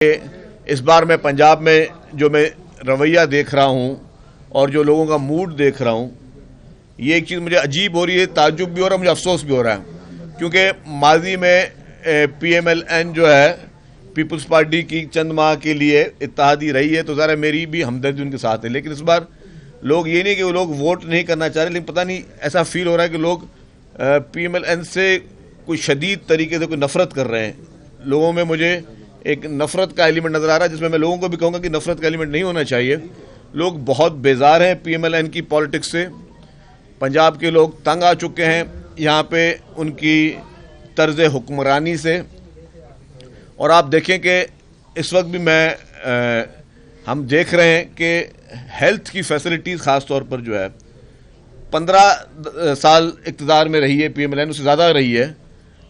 इस बार मैं पंजाब में जो मैं रवैया देख रहा हूं और जो लोगों का मूड देख रहा हूं, ये एक चीज़ मुझे अजीब हो रही है, ताज्जुब भी हो रहा है, मुझे अफसोस भी हो रहा है। क्योंकि माजी में PMLN जो है पीपल्स पार्टी की चंद माह के लिए इत्तेहादी रही है, तो ज़रा मेरी भी हमदर्दी उनके साथ है। लेकिन इस बार लोग ये नहीं कि वो लोग वोट नहीं करना चाह रहे, लेकिन पता नहीं ऐसा फील हो रहा है कि लोग PMLN से कोई शदीद तरीके से कोई नफरत कर रहे हैं। लोगों में मुझे एक नफरत का एलिमेंट नज़र आ रहा है, जिसमें मैं लोगों को भी कहूँगा कि नफरत का एलिमेंट नहीं होना चाहिए। लोग बहुत बेजार हैं PMLN की पॉलिटिक्स से। पंजाब के लोग तंग आ चुके हैं यहाँ पे उनकी तर्ज हुक्मरानी से। और आप देखें कि इस वक्त भी हम देख रहे हैं कि हेल्थ की फैसिलिटीज़ ख़ास तौर पर जो है 15 साल इक़्तिदार में रही है PMLN, उससे ज़्यादा रही है,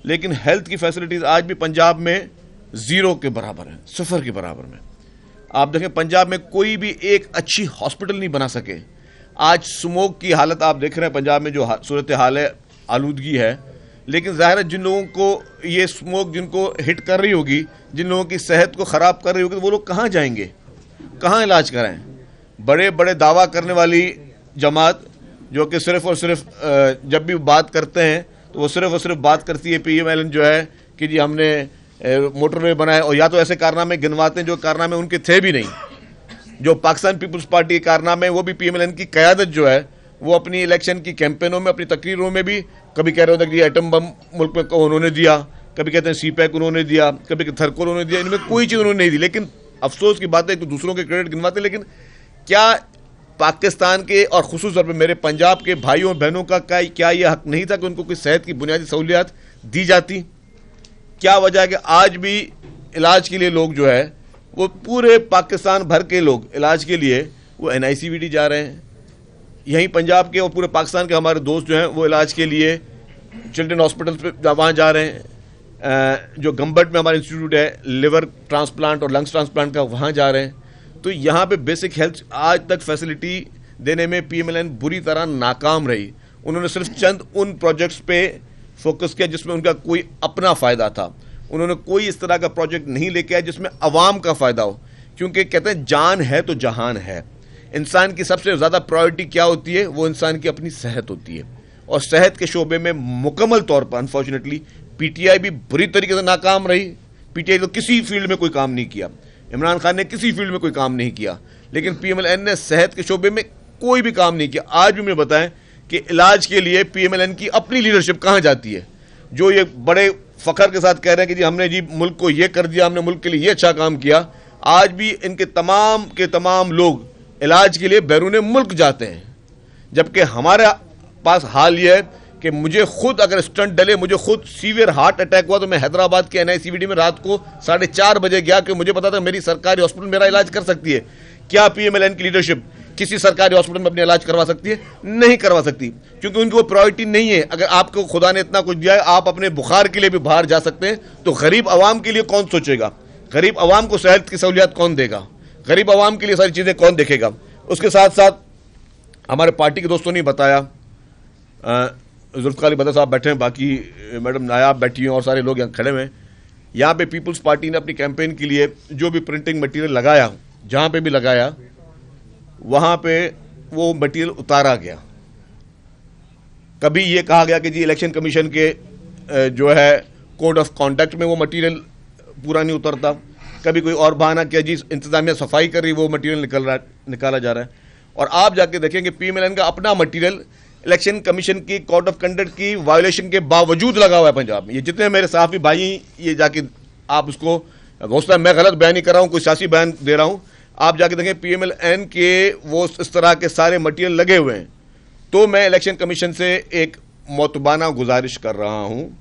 लेकिन हेल्थ की फैसिलिटीज़ आज भी पंजाब में ज़ीरो के बराबर है, सिफर के बराबर में। आप देखें पंजाब में कोई भी एक अच्छी हॉस्पिटल नहीं बना सके। आज स्मोक की हालत आप देख रहे हैं पंजाब में, जो सूरत हाल है, आलूदगी है। लेकिन ज़ाहिर है जिन लोगों को ये स्मोक जिनको हिट कर रही होगी, जिन लोगों की सेहत को ख़राब कर रही होगी, तो वो लोग कहाँ जाएंगे, कहाँ इलाज कराएं? बड़े बड़े दावा करने वाली जमात जो कि सिर्फ़ और सिर्फ जब भी बात करते हैं तो वो सिर्फ़ और सिर्फ बात करती है PMLN जो है कि जी हमने मोटरवे बनाए, और या तो ऐसे कारनामे गिनवाते हैं जो कारनामे उनके थे भी नहीं। जो पाकिस्तान पीपल्स पार्टी के कारनामे, वो भी PMLN की क़यादत जो है वो अपनी इलेक्शन की कैंपेनों में, अपनी तकरीरों में भी कभी कह रहे होते हैं कि एटम बम मुल्क में उन्होंने दिया, कभी कहते हैं CPEC उन्होंने दिया, कभी थरकोल उन्होंने दिया। इनमें कोई चीज़ उन्होंने नहीं दी। लेकिन अफसोस की बात है कि दूसरों के क्रेडिट गिनवाते, लेकिन क्या पाकिस्तान के और ख़ुसूस तौर पर मेरे पंजाब के भाइयों बहनों का क्या ये हक नहीं था कि उनको कोई सेहत की बुनियादी सहूलियात दी जाती? क्या वजह है कि आज भी इलाज के लिए लोग जो है वो पूरे पाकिस्तान भर के लोग इलाज के लिए वो NICVD जा रहे हैं। यहीं पंजाब के और पूरे पाकिस्तान के हमारे दोस्त जो हैं वो इलाज के लिए चिल्ड्रन हॉस्पिटल पे वहाँ जा रहे हैं। जो गंबट में हमारा इंस्टीट्यूट है लिवर ट्रांसप्लांट और लंग्स ट्रांसप्लांट का, वहाँ जा रहे हैं। तो यहाँ पे बेसिक हेल्थ आज तक फैसिलिटी देने में PMLN बुरी तरह नाकाम रही। उन्होंने सिर्फ चंद उन प्रोजेक्ट्स पे फोकस किया जिसमें उनका कोई अपना फ़ायदा था। उन्होंने कोई इस तरह का प्रोजेक्ट नहीं लेके आया जिसमें अवाम का फ़ायदा हो, क्योंकि कहते हैं जान है तो जहान है। इंसान की सबसे ज़्यादा प्रायोरिटी क्या होती है? वो इंसान की अपनी सेहत होती है। और सेहत के शोबे में मुकम्मल तौर पर अनफॉर्चुनेटली PTI भी बुरी तरीके से नाकाम रही। PTI तो किसी फील्ड में कोई काम नहीं किया, इमरान खान ने किसी फील्ड में कोई काम नहीं किया, लेकिन PMLN ने सेहत के शोबे में कोई भी काम नहीं किया। आज भी मुझे बताएं कि इलाज के लिए PMLN की अपनी लीडरशिप कहाँ जाती है, जो ये बड़े फ़ख्र के साथ कह रहे हैं कि जी हमने जी मुल्क को ये कर दिया, हमने मुल्क के लिए ये अच्छा काम किया। आज भी इनके तमाम के तमाम लोग इलाज के लिए बैरून मुल्क जाते हैं, जबकि हमारे पास हाल ये है कि मुझे खुद अगर स्टंट डले, मुझे खुद सीवियर हार्ट अटैक हुआ तो मैं हैदराबाद के NICVD में रात को 4:30 बजे गया, कि मुझे पता था मेरी सरकारी हॉस्पिटल मेरा इलाज कर सकती है। क्या PMLN की लीडरशिप किसी सरकारी हॉस्पिटल में अपना इलाज करवा सकती है? नहीं करवा सकती, क्योंकि उनकी वो प्रायोरिटी नहीं है। अगर आपको खुदा ने इतना कुछ दिया है, आप अपने बुखार के लिए भी बाहर जा सकते हैं, तो गरीब आवाम के लिए कौन सोचेगा? गरीब आवाम को सेहत की सहूलियात कौन देगा? गरीब आवाम के लिए सारी चीज़ें कौन देखेगा? उसके साथ साथ हमारे पार्टी के दोस्तों ने बताया, जुल्फ़िकार अली भुट्टो साहब बैठे हैं, बाकी मैडम नायाब बैठी हैं और सारे लोग यहाँ खड़े हुए हैं। यहाँ पे पीपल्स पार्टी ने अपनी कैंपेन के लिए जो भी प्रिंटिंग मटेरियल लगाया, जहाँ पे भी लगाया, वहाँ पे वो मटेरियल उतारा गया। कभी ये कहा गया कि जी इलेक्शन कमीशन के जो है कोड ऑफ कॉन्डक्ट में वो मटेरियल पूरा नहीं उतरता। कभी कोई और बहाना किया जी इंतजामिया सफाई कर रही, वो मटेरियल निकाला जा रहा है। और आप जाके देखेंगे PMLN का अपना मटेरियल इलेक्शन कमीशन की कोड ऑफ कंडक्ट की वायोलेशन के बावजूद लगा हुआ है पंजाब में। ये जितने मेरे सहाफ़ी भाई, ये जाके आप उसको, हौसला मैं गलत बयान नहीं कर रहा हूँ, कोई सियासी बयान दे रहा हूँ, आप जाके देखें PMLN के वो इस तरह के सारे मटेरियल लगे हुए हैं। तो मैं इलेक्शन कमीशन से एक मोतबाना गुजारिश कर रहा हूँ,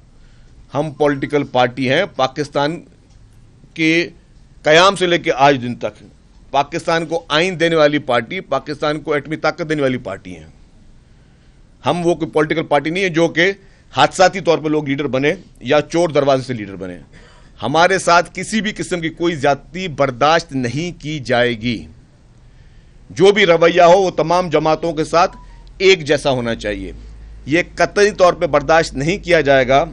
हम पॉलिटिकल पार्टी हैं, पाकिस्तान के क़याम से लेकर आज दिन तक पाकिस्तान को आइन देने वाली पार्टी, पाकिस्तान को एटमी ताकत देने वाली पार्टी हैं। हम वो कोई पॉलिटिकल पार्टी नहीं है जो कि हादसाती तौर पर लोग लीडर बने या चोर दरवाजे से लीडर बने। हमारे साथ किसी भी किस्म की कोई ज्यादती बर्दाश्त नहीं की जाएगी। जो भी रवैया हो वो तमाम जमातों के साथ एक जैसा होना चाहिए। ये कतई तौर पे बर्दाश्त नहीं किया जाएगा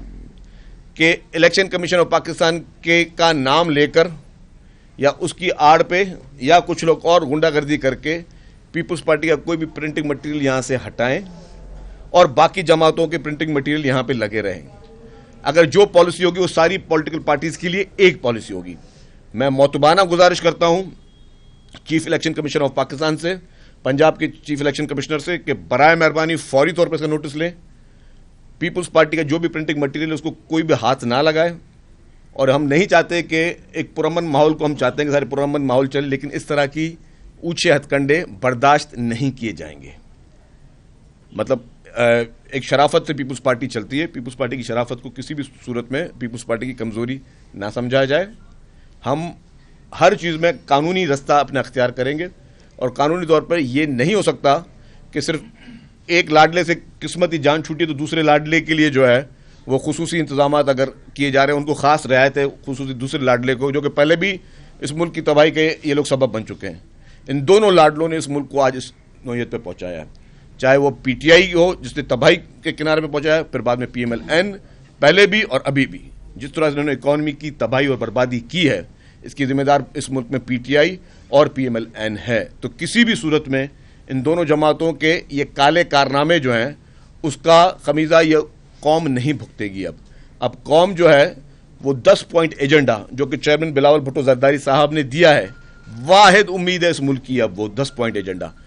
कि इलेक्शन कमीशन ऑफ पाकिस्तान के का नाम लेकर या उसकी आड़ पे या कुछ लोग और गुंडागर्दी करके पीपुल्स पार्टी का कोई भी प्रिंटिंग मटेरियल यहाँ से हटाएं और बाकी जमातों के प्रिंटिंग मटेरियल यहाँ पे लगे रहें। अगर जो पॉलिसी होगी वो सारी पॉलिटिकल पार्टीज के लिए एक पॉलिसी होगी। मैं मौतबाना गुजारिश करता हूं chief election commission of Pakistan से, पंजाब के चीफ इलेक्शन कमिश्नर से कि बराए मेहरबानी फौरी तौर पर इसका नोटिस लें। पीपुल्स पार्टी का जो भी प्रिंटिंग मटेरियल है उसको कोई भी हाथ ना लगाए। और हम नहीं चाहते कि एक पुरअमन माहौल को, हम चाहते हैं कि सारे पुरअमन माहौल चले, लेकिन इस तरह की ऊंचे हथकंडे बर्दाश्त नहीं किए जाएंगे। मतलब एक शराफत से पीपुल्स पार्टी चलती है। पीपुल्स पार्टी की शराफत को किसी भी सूरत में पीपुल्स पार्टी की कमजोरी ना समझा जाए। हम हर चीज़ में कानूनी रास्ता अपना अख्तियार करेंगे और कानूनी तौर पर यह नहीं हो सकता कि सिर्फ एक लाडले से किस्मत ही जान छूटी तो दूसरे लाडले के लिए जो है वो खुसूसी इंतजाम अगर किए जा रहे हैं, उनको खास रियायत है खुसूसी दूसरे लाडले को, जो कि पहले भी इस मुल्क की तबाही के ये लोग सबब बन चुके हैं। इन दोनों लाडलों ने इस मुल्क को आज इस नौयत पर पहुंचाया है, चाहे वो पीटीआई हो जिसने तबाही के किनारे पे पहुंचाया, फिर बाद में पीएमएलएन, पहले भी और अभी भी। जिस तरह से उन्होंने इकॉनमी की तबाही और बर्बादी की है, इसकी जिम्मेदार इस मुल्क में पीटीआई और पीएमएलएन है। तो किसी भी सूरत में इन दोनों जमातों के ये काले कारनामे जो हैं उसका खमीजा ये कौम नहीं भुगतेगी। अब कौम जो है वो 10 पॉइंट एजेंडा जो कि चेयरमैन बिलावल भुट्टो जरदारी साहब ने दिया है, वाहिद उम्मीद है इस मुल्क की अब वो 10 पॉइंट एजेंडा